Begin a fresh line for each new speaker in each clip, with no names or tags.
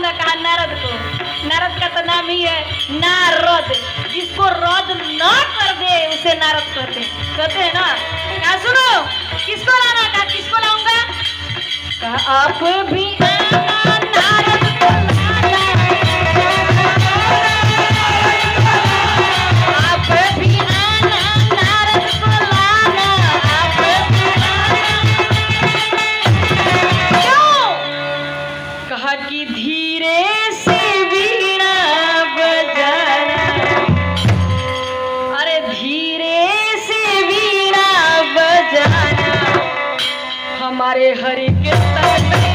ने कहा नारद को, नारद का तो नाम ही है नारद, जिसको रद न कर दे उसे नारद कहते हैं ना। क्या सुनो, किसको लाना, कहा किसको लाऊंगा, कहा आप भी आना नारद को लाना, आप भी आना नारद को लाना, आप भी आना। क्यों, कहा कि धीरे से वीणा बजाना, अरे धीरे से वीणा बजाना, हमारे हरि के तन में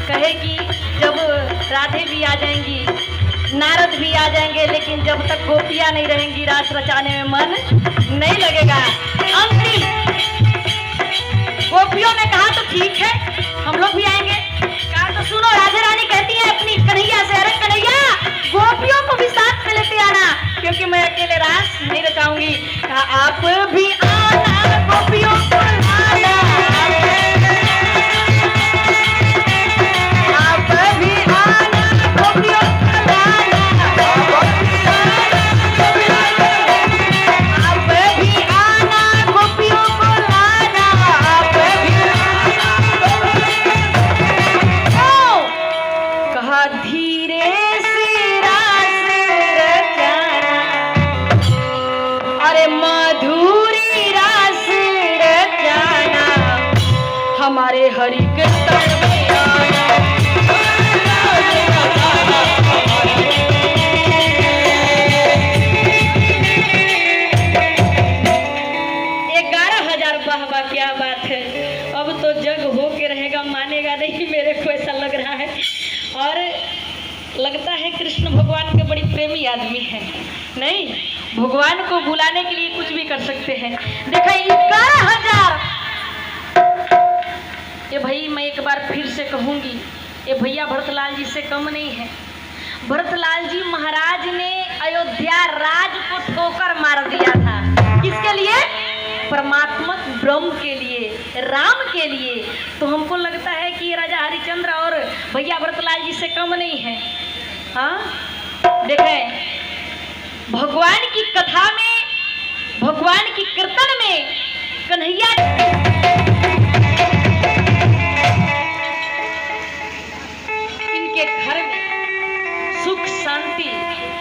कहे कि जब राधे भी आ जाएंगी, नारद भी आ जाएंगे, लेकिन जब तक गोपियां नहीं रहेंगी रास रचाने में मन नहीं लगेगा। अंतिम गोपियों ने कहा तो ठीक है, हम लोग भी आएंगे। कहा तो सुनो, राधे रानी कहती है अपनी कन्हैया से, अरे कन्हैया गोपियों को भी साथ में लेते आना, क्योंकि मैं अकेले रास नहीं रचाऊंगी। कहा आप भी आना गोपियों को लाना, हमारे हरि के तन में आना। 11,000 वाह, क्या बात है। अब तो जग हो के रहेगा, मानेगा नहीं, मेरे को ऐसा लग रहा है। और लगता है कृष्ण भगवान के बड़ी प्रेमी आदमी है, नहीं भगवान को बुलाने के लिए कुछ भी कर सकते हैं। देखा 11,000, ये भाई मैं एक बार फिर से कहूंगी, ये भैया भरतलाल जी से कम नहीं है। भरतलाल जी महाराज ने अयोध्या राज को ठोकर मार दिया था, किसके लिए, परमात्मक ब्रह्म के लिए, राम के लिए। तो हमको लगता है कि राजा हरिश्चंद्र और भैया भरतलाल जी से कम नहीं है। हाँ देखें, भगवान की कथा में, भगवान की कीर्तन में कन्हैया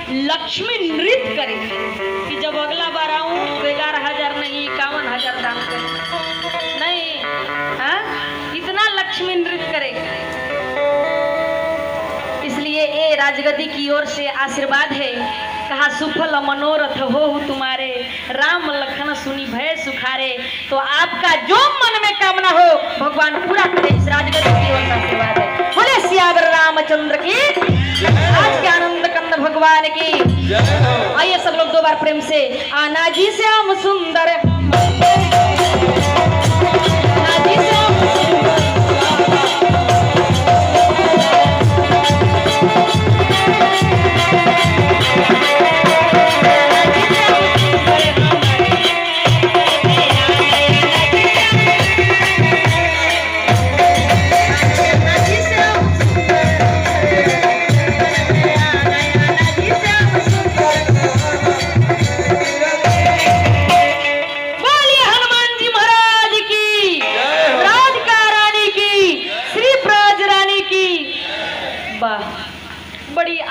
लक्ष्मी नृत्य करेंगे कि जब अगला बार आऊं तो 11,000 नहीं 51,000 दान करें, नहीं हाँ, इतना लक्ष्मी नृत्य करेंगे। इसलिए ये राजगद्दी की ओर से आशीर्वाद है। कहा सुफल मनोरथ हो तुम्हारे, राम लखन सुनी भय सुखारे। तो आपका जो मन में कामना हो भगवान पूरा करे, इस राजगद्दी की ओर से आशीर्वाद है। बोले सियावर रामचंद्र की, आज के आनंद कंद भगवान की। आइए सब लोग 2 बार प्रेम से, आना जी श्याम सुंदर, आना जी श्याम सुंदर।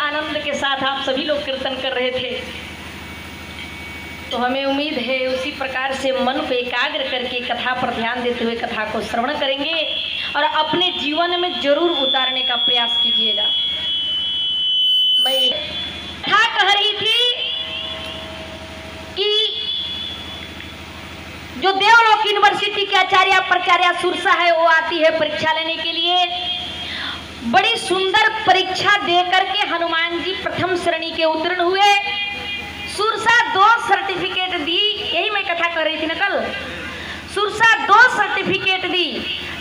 आनंद के साथ आप सभी लोग कीर्तन कर रहे थे, तो हमें उम्मीद है उसी प्रकार से मन को एकाग्र करके कथा पर ध्यान देते हुए कथा को श्रवण करेंगे और अपने जीवन में जरूर उतारने का प्रयास कीजिएगा। मैं कथा कह रही थी कि जो देवलोक यूनिवर्सिटी के आचार्य प्राचार्य सुरसा है, वो आती है परीक्षा लेने के लिए। बड़ी सुंदर परीक्षा दे करके हनुमान जी प्रथम श्रेणी के उत्तीर्ण हुए। सुरसा 2 सर्टिफिकेट दी, यही मैं कथा कर रही थी ना कल। सुरसा 2 सर्टिफिकेट दी,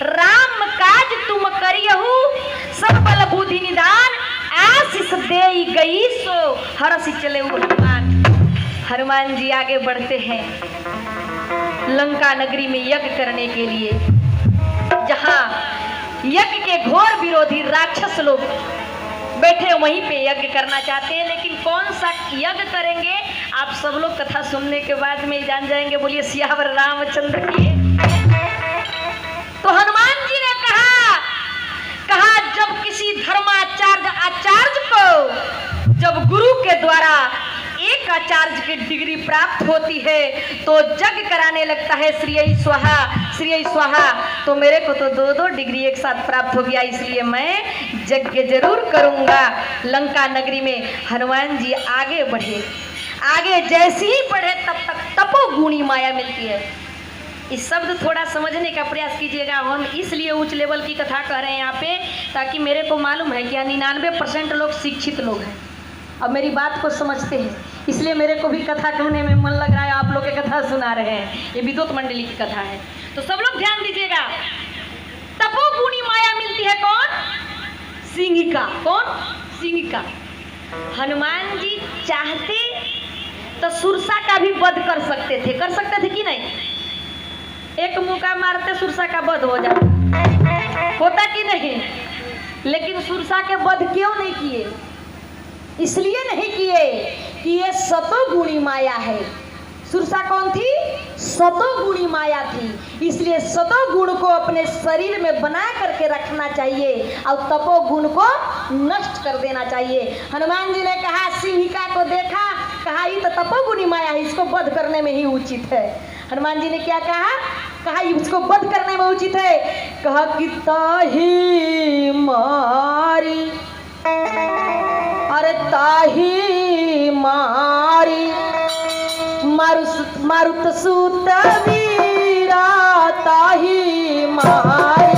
राम काज तुम करियहु सब बल बुद्धि निधान, आशीष दे गई सो हरसि चले हनुमान। हनुमान जी आगे बढ़ते हैं लंका नगरी में यज्ञ करने के लिए, जहां यज्ञ के घोर विरोधी राक्षस लोग बैठे वहीं पे यज्ञ करना चाहते हैं। लेकिन कौन सा यज्ञ करेंगे आप सब लोग कथा सुनने के बाद में जान जाएंगे। बोलिए सियावर रामचंद्र की। तो हनुमान जी ने कहा जब किसी आचार्य को जब गुरु के द्वारा एक आचार्य की डिग्री प्राप्त होती है तो यज्ञ कराने लगता है श्रीय स्वाहा। तो मेरे को तो 2-2 डिग्री एक साथ प्राप्त हो गया, इसलिए मैं यज्ञ जरूर करूंगा। लंका नगरी में हनुमान जी आगे बढ़े। आगे जैसे ही बढ़े तब तक तपोगुणी माया मिलती है। इस शब्द थोड़ा समझने का प्रयास कीजिएगा। हम इसलिए उच्च लेवल की कथा कह रहे हैं यहाँ पे, ताकि मेरे को मालूम है कि 99% लोग शिक्षित लोग हैं, अब मेरी बात को समझते हैं, इसलिए मेरे को भी कथा कहने में मन लग रहा है। आप लोग के कथा सुना रहे हैं, ये विद्युत मंडली की कथा है, तो सब लोग ध्यान दीजिएगा। तपोगुणी माया मिलती है कौन? सिंहिका। कौन? सिंहिका। हनुमान जी चाहते तो सुरसा का भी वध कर सकते थे कि नहीं? एक मुक्का मारते सुरसा का वध हो जाता, होता कि नहीं? लेकिन सुरसा के वध क्यों नहीं किए? इसलिए नहीं किए कि ये सतोगुणी माया है। सुरसा कौन थी? सतोगुणी माया थी। इसलिए सतोगुण को अपने शरीर में बना करके रखना चाहिए और तपोगुण को नष्ट कर देना चाहिए। हनुमान जी ने कहा, सिंहिका को देखा, कहा ये तो तपोगुणी माया है, इसको वध करने में ही उचित है। हनुमान जी ने क्या कहा इसको वध करने में उचित है। कहा कि ताही मारी, अरे ताही मारी मारुत सूत वीरा, ताही मारी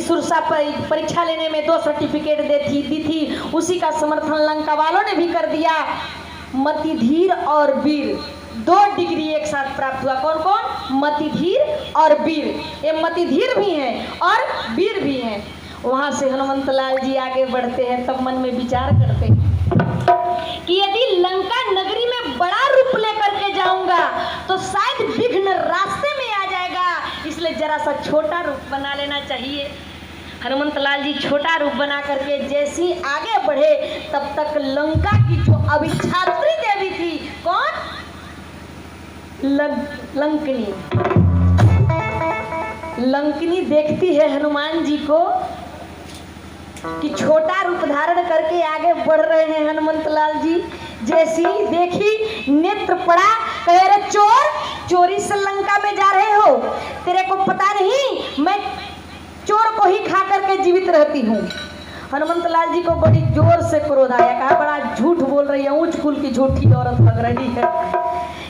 सुरसा परीक्षा लेने में 2 सर्टिफिकेट दी थी, उसी का समर्थन लंका वालों ने भी कर दिया। मतिधीर और वीर 2 डिग्री एक साथ प्राप्त हुआ। कौन कौन? मतिधीर और वीर। ये मतिधीर भी हैं और वीर भी हैं। वहां से हनुमंत लाल जी आगे बढ़ते हैं, तब मन में विचार करते हैं सा छोटा रूप बना लेना चाहिए। हनुमंत लाल जी छोटा रूप बना करके जैसे ही आगे बढ़े तब तक लंका की जो अभिछात्री देवी थी, कौन? लंकिनी। लंकिनी देखती है हनुमान जी को कि छोटा रूप धारण करके आगे बढ़ रहे हैं हनुमंत लाल जी। जैसी देखी नेत्र पड़ा, कहे रे चोर, चोरी से लंका में जा रहे हो, तेरे को पता नहीं मैं चोर को ही खा करके जीवित रहती हूँ। हनुमंत लाल जी को बड़ी जोर से क्रोध आया, कहा बड़ा झूठ बोल रही है, ऊंच कुल की झूठी औरत लग रही है,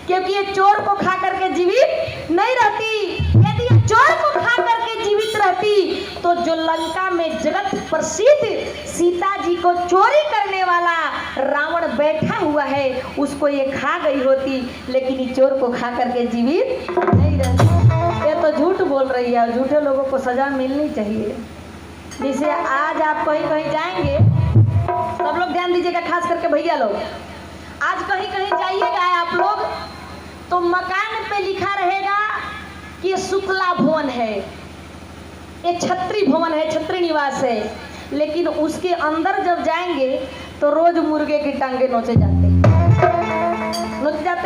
क्योंकि ये चोर को खा करके जीवित नहीं रहती। यदि ये चोर को खा करके जीवित रहती तो जो लंका में जगत प्रसिद्ध सीता जी को चोरी करने वाला रावण बैठा हुआ है उसको ये खा गई होती, लेकिन ये चोर को खा करके जीवित नहीं रहती। ये तो झूठ बोल रही है और झूठे लोगों को सजा मिलनी चाहिए। जैसे आज आप कहीं कहीं जाएंगे, सब लोग ध्यान दीजिएगा, खास करके भैया लोग, आज कहीं कहीं जाइएगा आप लोग तो मकान पे लिखा रहेगा कि ये शुक्ला भवन है, ये छत्री भवन है, छत्री निवास है, लेकिन उसके अंदर जब जाएंगे तो रोज मुर्गे की टांगे नोचे जाते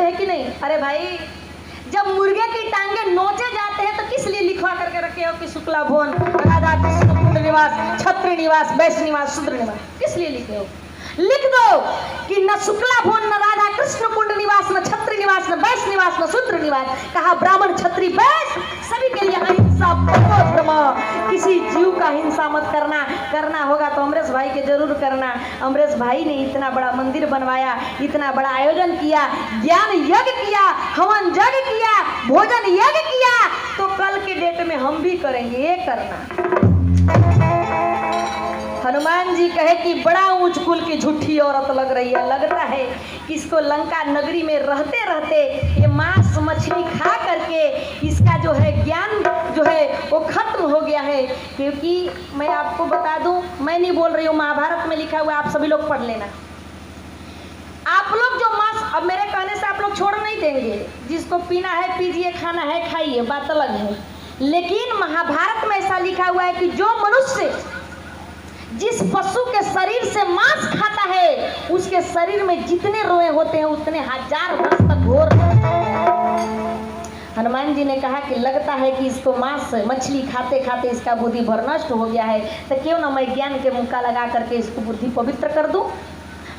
हैं कि नहीं? अरे भाई, जब मुर्गे की टांगे नोचे जाते हैं तो किस लिए लिखवा करके रखे हो कि शुक्ला भवन, राधा कृष्ण कुंड निवास, छत्री निवास, वैश्य निवास, शूद्र निवास, किस लिए लिखे हो? लिख दो कि न शुक्ला भवन, न राधा कृष्ण कुंड निवास, न छत्री निवास, न वैश्य निवास, न शूद्र निवास। कहा ब्राह्मण क्षत्रिय वैश्य सभी के लिए अहिंसा परमो धर्म। किसी जीव का हिंसा मत करना, करना होगा तो अमरेश भाई के जरूर करना। अमरेश भाई ने इतना बड़ा मंदिर बनवाया, इतना बड़ा आयोजन किया, ज्ञान यज्ञ किया, हवन यज्ञ किया, भोजन यज्ञ किया, तो कल के डेट में हम भी करेंगे, ये करना। हनुमान जी कहे कि बड़ा ऊंच कुल की झूठी औरत लग रही है, लगता है कि इसको लंका नगरी में रहते रहते ये मांस मछली खा करके इसका जो है ज्ञान जो है वो खत्म हो गया है। क्योंकि मैं आपको बता दूं, मैं नहीं बोल रही हूँ, महाभारत में लिखा हुआ, आप सभी लोग पढ़ लेना। आप लोग जो मांस, अब मेरे कहने से आप लोग छोड़ नहीं देंगे, जिसको पीना है पीजिए, खाना है खाइए, बात अलग है, लेकिन महाभारत में ऐसा लिखा हुआ है कि जो मनुष्य जिस पशु के शरीर से मांस खाता है उसके शरीर में जितने रोए होते हैं उतने 1000 वर्ष तक घोर। हनुमान जी ने कहा कि लगता है कि इसको मांस मछली खाते खाते इसका बुद्धि भ्रष्ट हो गया है, तो क्यों ना मैं ज्ञान के मुक्का लगा करके इसको बुद्धि पवित्र कर दूं।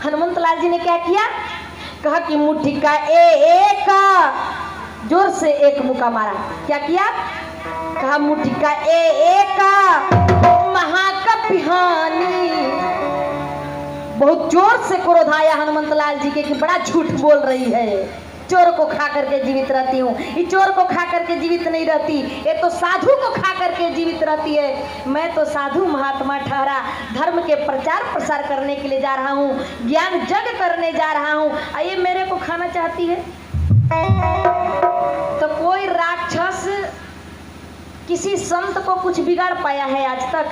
हनुमंत लाल जी ने क्या किया? कहा कि मुट्ठी का एक जोर से एक मुक्का मारा। क्या किया? कहा मुट्ठी का एक महाकपिहानी। बहुत जोर से क्रोध आया हनुमंत लाल जी के कि बड़ा झूठ बोल रही है, चोर को खा करके जीवित रहती हूँ। ये चोर को खा करके जीवित नहीं रहती, ये तो साधु को खा करके जीवित रहती है। मैं तो साधु महात्मा ठहरा, धर्म के प्रचार प्रसार करने के लिए जा रहा हूँ, ज्ञान जग करने जा रहा हूँ, ये मेरे को खाना चाहती है। तो कोई राक्षस किसी संत को कुछ बिगाड़ पाया है आज तक?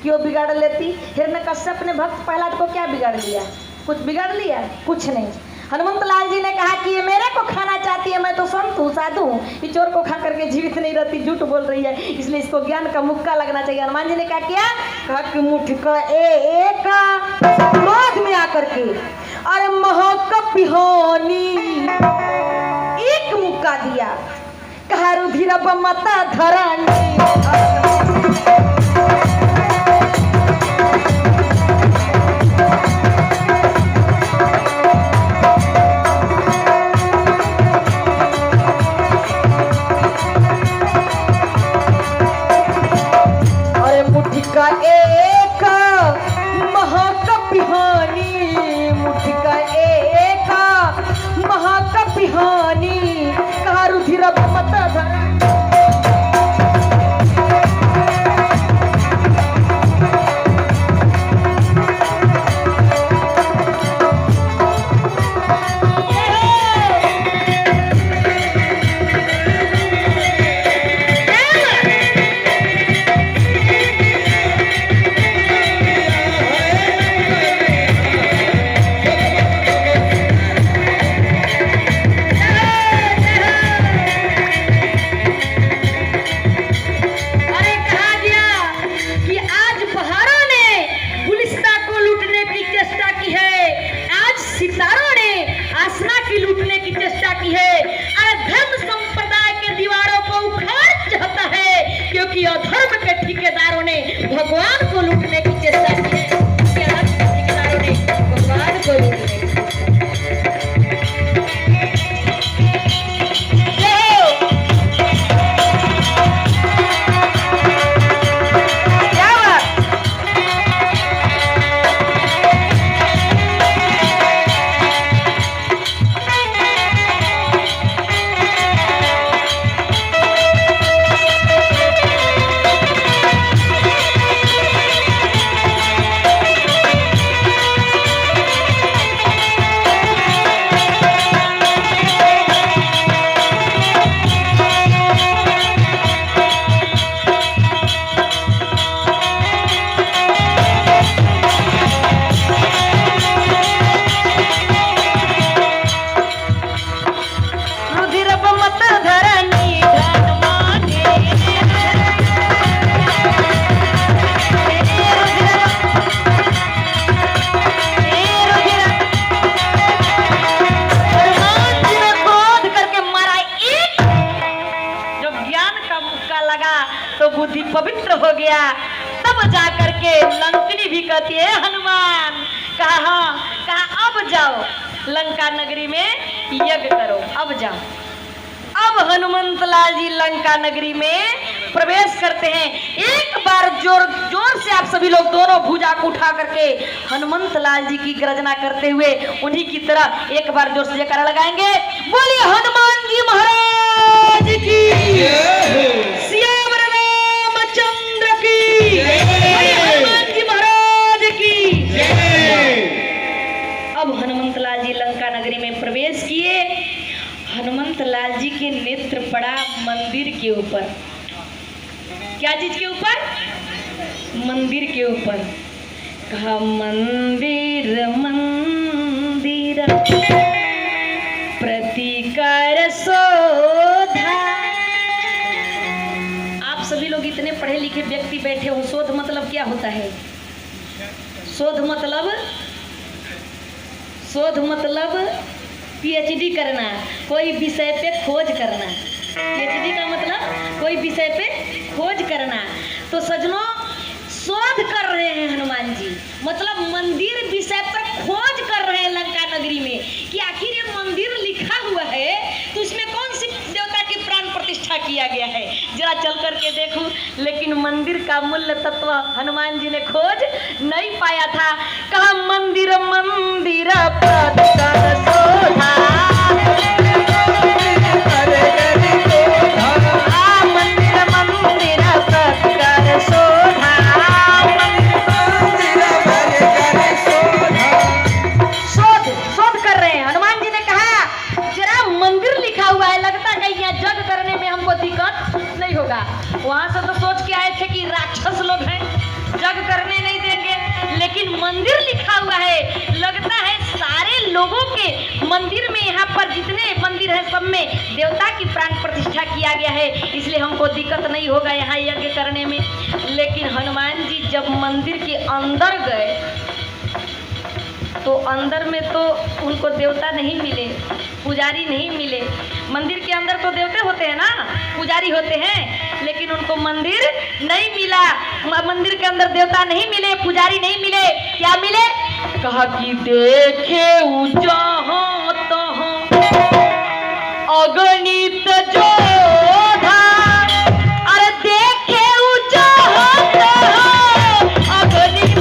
क्यों बिगाड़ लेती? हिरण्यकश्यप ने भक्त प्रहलाद को क्या बिगाड़ लिया? कुछ बिगाड़ लिया? कुछ नहीं। हनुमंत लाल जी ने कहा कि ये मेरे को खाना चाहती है, मैं तो संत हूँ, साधु हूँ, ये चोर को खा करके जीवित नहीं रहती, झूठ बोल रही है, इसलिए इसको ज्ञान का मुक्का लगना चाहिए। हनुमान जी ने क्या किया? कहा कि मुट्ठी का एक क्रोध में आकर के अरे महाकपिहानी एक मुक्का दिया। कहा रुधिर बमता धरानी। अरे मुट्ठी का एक महाकपिहानी, मुट्ठी का एक महाकपिहानी। कहा रुधिर बमता धरानी। जाती है। अरे धर्म संप्रदाय के दीवारों को उखाड़ चाहता है, क्योंकि अधर्म के ठेकेदारों ने भगवान को लूटने की चेष्टा की है। ठेकेदारों ने भगवान को लूटने की बुद्धि पवित्र हो गया। तब जाकर के लंकनी भी कहती है हनुमान, कहा अब जाओ लंका नगरी में यज्ञ करो, अब जाओ। अब हनुमंत लाल जी लंका नगरी में प्रवेश करते हैं। एक बार जोर जोर से आप सभी लोग दोनों भुजा को उठा करके हनुमंत लाल जी की गर्जना करते हुए उन्हीं की तरह एक बार जोर से जयकारा लगाएंगे। बोलिए हनुमान जी महाराज की, सियावर रामचंद्र की, हनुमान जी महाराज की। अब हनुमंत लाल जी लंका नगरी में प्रवेश किए। हनुमंत लाल जी के नेत्र पड़ा मंदिर के ऊपर। क्या चीज के ऊपर? मंदिर के ऊपर। कहा मंदिर मंदिर प्रतिकर शोधा। आप सभी लोग इतने पढ़े लिखे व्यक्ति बैठे हो, शोध मतलब क्या होता है? शोध मतलब पीएचडी करना, कोई विषय पे खोज करना। पीएचडी का मतलब कोई विषय पे खोज करना। तो सजनों, शोध कर रहे हैं हनुमान जी, मतलब मंदिर विषय पर खोज कर रहे हैं लंका नगरी में कि आखिर ये मंदिर लिखा हुआ है तो इसमें कौन सी देवता की प्राण प्रतिष्ठा किया गया है, जरा चल करके देखूं। लेकिन मंदिर का मूल्य तत्व हनुमान जी ने खोज नहीं पाया था। कहा मंदिर मंदिर प्रतिकर शोधा, वहां से तो सोच के आए थे कि राक्षस लोग हैं, जग करने नहीं देंगे, लेकिन मंदिर लिखा हुआ है। लगता है सारे लोगों के मंदिर में, यहाँ पर जितने मंदिर है सब में देवता की प्राण प्रतिष्ठा किया गया है, इसलिए हमको दिक्कत नहीं होगा यहाँ यज्ञ करने में। लेकिन हनुमान जी जब मंदिर के अंदर गए तो अंदर में तो उनको देवता नहीं मिले, पुजारी नहीं मिले। मंदिर के अंदर तो देवते होते हैं ना, पुजारी होते हैं, लेकिन उनको मंदिर नहीं मिला। मंदिर के अंदर देवता नहीं मिले, पुजारी नहीं मिले। क्या मिले? कहा कि देखे जहाँ तहाँ अगणित जोधा। अरे देखे जहाँ तहाँ अगणित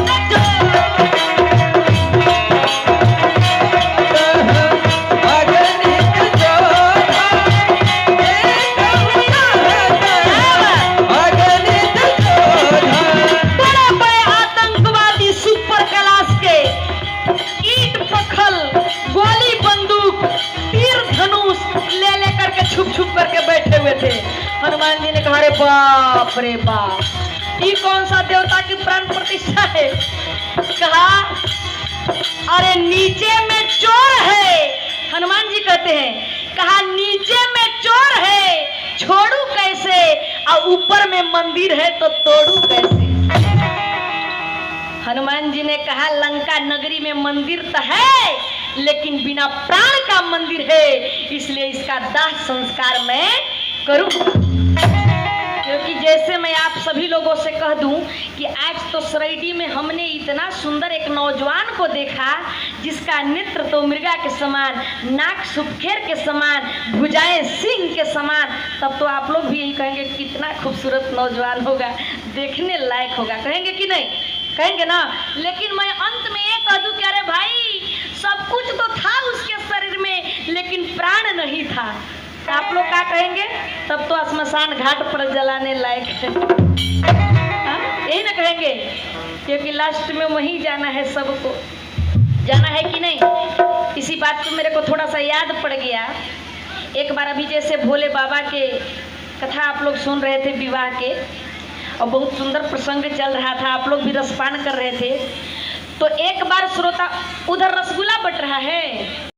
हनुमान जी ने कहा अरे बाप रे बाप, ये कौन सा देवता की प्राण प्रतिष्ठा है? कहा अरे नीचे में चोर है। हनुमान जी कहते हैं, कहा नीचे में चोर है, छोड़ू कैसे, और ऊपर में मंदिर है तो तोड़ू कैसे। हनुमान जी ने कहा लंका नगरी में मंदिर तो है, लेकिन बिना प्राण का मंदिर है, इसलिए इसका दाह संस्कार मैं करूं। क्योंकि जैसे मैं आप सभी लोगों से कह दूं कि आज तो सराइडी में हमने इतना सुंदर एक नौजवान को देखा जिसका नेत्र तो मृगा के समान, नाक सुपखेर के समान, भुजाएं सिंह के समान, तब तो आप लोग भी यही कहेंगे कितना खूबसूरत नौजवान होगा, देखने लायक होगा, कहेंगे कि नहीं? कहेंगे ना। लेकिन मैं अंत में ये कह दूं कि अरे भाई सब कुछ तो था उसके शरीर में लेकिन प्राण नहीं था, आप लोग क्या कहेंगे? तब तो श्मशान घाट पर जलाने लायक है, यही ना कहेंगे? क्योंकि लास्ट में वहीं जाना है, सबको जाना है कि नहीं? इसी बात को मेरे को थोड़ा सा याद पड़ गया। एक बार अभी जैसे भोले बाबा के कथा आप लोग सुन रहे थे विवाह के, और बहुत सुंदर प्रसंग चल रहा था, आप लोग भी रसपान कर रहे थे। तो एक बार श्रोता, उधर रसगुल्ला बट रहा है।